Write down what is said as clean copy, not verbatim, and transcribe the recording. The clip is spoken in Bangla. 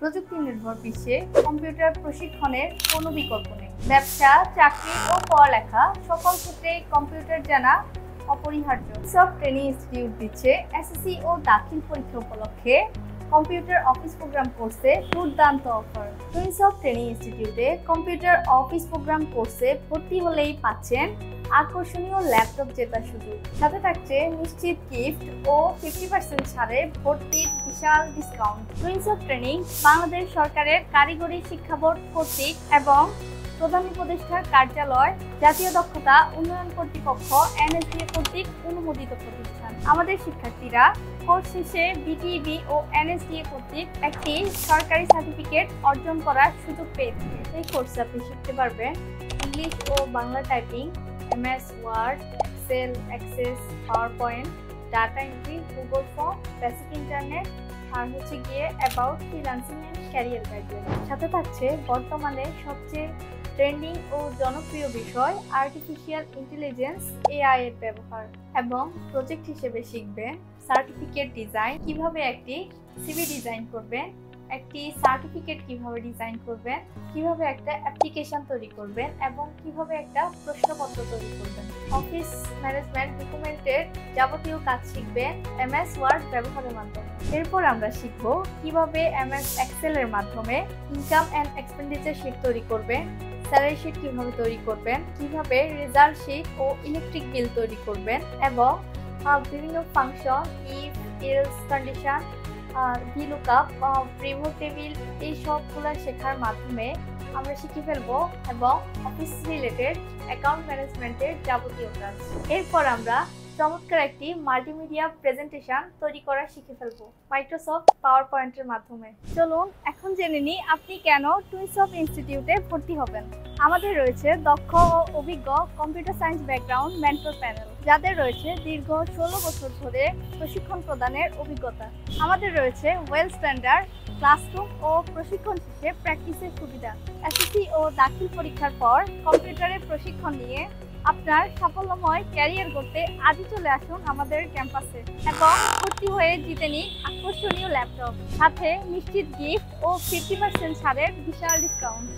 প্রযুক্তি নির্ভর বিশ্বে কম্পিউটার প্রশিক্ষণের কোনো বিকল্প নেই। ব্যবসা, চাকরি ও পড়ালেখা সকল ক্ষেত্রে কম্পিউটার জানা অপরিহার্য। টুইনসফট ট্রেনিং ইনস্টিটিউট দিচ্ছে এসএসসি ও দাখিল পরীক্ষা উপলক্ষে কম্পিউটার অফিস প্রোগ্রাম কোর্সে দুর্দান্ত অফার। টুইনসফট ট্রেনিং ইনস্টিটিউটে কম্পিউটার অফিস প্রোগ্রাম কোর্সে ভর্তি হলেই পাচ্ছেন আকর্ষণীয় ল্যাপটপ জেতার সুযোগ। সাথে থাকছে নিশ্চিত গিফট ও 50% ছাড়ে ভর্তির বিশাল ডিসকাউন্ট। টুইনসফট ট্রেনিং বাংলাদেশ সরকারের কারিগরি শিক্ষা বোর্ড কর্তৃক এবং প্রধান উপদেষ্টার কার্যালয়, জাতীয় দক্ষতা উন্নয়ন কর্তৃপক্ষ NSDA কর্তৃক অনুমোদিত প্রতিষ্ঠান। আমাদের শিক্ষার্থীরা কোর্স শেষে BTEB ও NSDA কর্তৃক একটি সরকারি সার্টিফিকেট অর্জন করার সুযোগ পেয়ে থাকে। এই কোর্সে আপনি শিখতে পারবেন ইংলিশ ও Bangla typing, MS word, Excel, Access, PowerPoint, data entry, Google form, basic internet, আর about freelancing and career guideline. সাথে থাকছে বর্তমানে সবচেয়ে ট্রেন্ডিং ও জনপ্রিয় বিষয় আর্টিফিশিয়াল ইন্টেলিজেন্স AI এর ব্যবহার। এবং প্রজেক্ট হিসেবে শিখবেন সার্টিফিকেট ডিজাইন, কিভাবে একটি CV ডিজাইন করবেন, একটি সার্টিফিকেট কিভাবে ডিজাইন করবেন, কিভাবে একটা অ্যাপ্লিকেশন তৈরি করবেন এবং কিভাবে একটা প্রশ্নপত্র তৈরি করবেন। অফিস ম্যানেজমেন্ট ডকুমেন্টের যাবতীয় কাজ শিখবেন MS ওয়ার্ড ব্যবহারের মাধ্যমে। এরপর আমরা শিখব কিভাবে MS এক্সেল এর মাধ্যমে ইনকাম অ্যান্ড এক্সপেন্ডিচার শিট তৈরি করবেন, স্যালারি শিট কিভাবে তৈরি করবেন, কিভাবে রেজাল্ট শিট ও ইলেকট্রিক বিল তৈরি করবেন এবং বিভিন্ন function, if, else condition, VLOOKUP, pivot table, এই সবগুলো শেখার মাধ্যমে আমরা শিখে ফেলবো এবং অফিস রিলেটেড অ্যাকাউন্ট ম্যানেজমেন্টের যাবতীয় কাজ। এরপর আমরা চমৎকার একটি মাল্টিমিডিয়া প্রেজেন্টেশন তৈরি করা শিখে ফেলবো মাইক্রোসফট পাওয়ারপয়েন্টের মাধ্যমে। চলুন এখন জেনে নিই আপনি কেন টুইনসফট ইনস্টিটিউটে ভর্তি হবেন। আমাদের রয়েছে দক্ষ ও অভিজ্ঞ computer science background mentor panel, যাদের রয়েছে দীর্ঘ 16 বছর ধরে প্রশিক্ষণ প্রদানের অভিজ্ঞতা। আমাদের রয়েছে ওয়েল স্ট্যান্ডার্ড ক্লাসরুম ও প্রশিক্ষণ শেষে প্র্যাকটিসের সুবিধা। এসএসসি ও দাখিল পরীক্ষার পর কম্পিউটারের প্রশিক্ষণ নিয়ে আপনার সাফল্যময় ক্যারিয়ার করতে আজই চলে আসুন আমাদের ক্যাম্পাসে এবং ভর্তি হয়ে জিতে নিন আকর্ষণীয় ল্যাপটপ, সাথে নিশ্চিত গিফট ও 50% ছাড়ের বিশাল ডিসকাউন্ট।